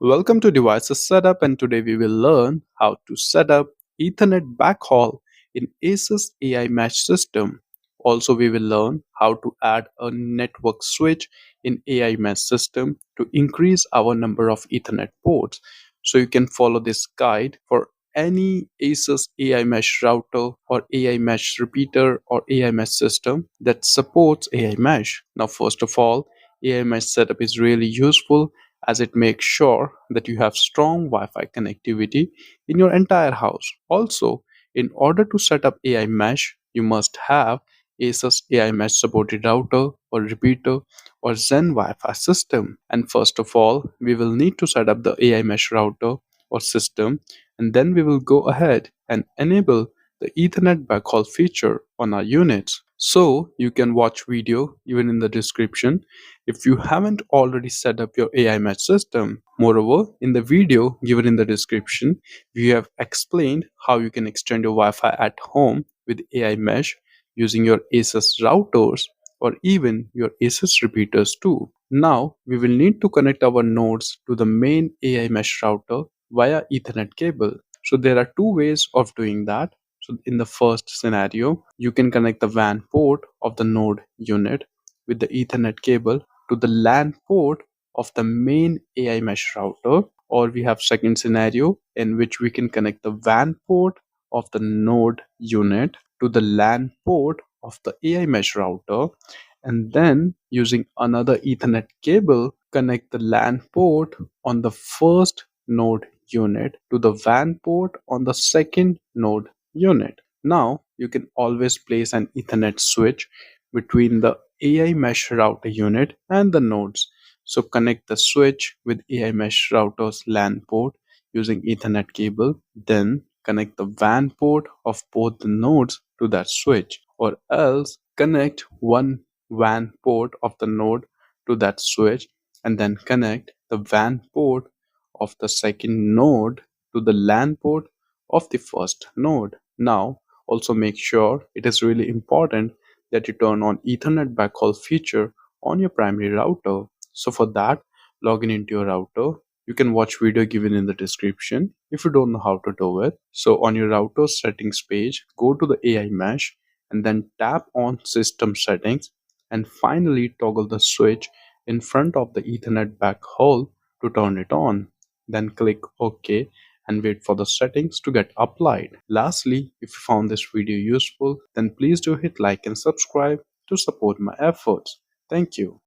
Welcome to Devices Setup, and today we will learn how to set up Ethernet Backhaul in Asus Aimesh system. Also, we will learn how to add a network switch in Aimesh system to increase our number of Ethernet ports. So you can follow this guide for any Asus Aimesh router or Aimesh repeater or Aimesh system that supports Aimesh. Now, first of all, Aimesh setup is really useful as it makes sure that you have strong Wi-Fi connectivity in your entire house. Also, in order to set up AI Mesh, you must have Asus AI Mesh supported router or repeater or Zen Wi-Fi system. And first of all, we will need to set up the AI Mesh router or system, and then we will go ahead and enable the Ethernet backhaul feature on our units. So you can watch video even in the description if you haven't already set up your AI Mesh system. Moreover, in the video given in the description, we have explained how you can extend your Wi-Fi at home with AI Mesh using your Asus routers or even your Asus repeaters too. Now, we will need to connect our nodes to the main AI Mesh router via Ethernet cable. So there are two ways of doing that. So in the first scenario, you can connect the WAN port of the node unit with the Ethernet cable to the LAN port of the main AI mesh router, or we have second scenario in which we can connect the WAN port of the node unit to the LAN port of the AI mesh router, and then using another Ethernet cable connect the LAN port on the first node unit to the WAN port on the second node unit. Now you can always place an Ethernet switch between the AI mesh router unit and the nodes. So connect the switch with AI mesh router's LAN port using Ethernet cable, then connect the WAN port of both the nodes to that switch, or else connect one WAN port of the node to that switch and then connect the WAN port of the second node to the LAN port of the first node. Now, also make sure it is really important that you turn on Ethernet backhaul feature on your primary router. So for that, log in into your router. You can watch video given in the description if you don't know how to do it. So on your router settings page, go to the AI mesh and then tap on system settings and finally toggle the switch in front of the Ethernet backhaul to turn it on. Then click OK and wait for the settings to get applied. Lastly, if you found this video useful, then please do hit like and subscribe to support my efforts. Thank you.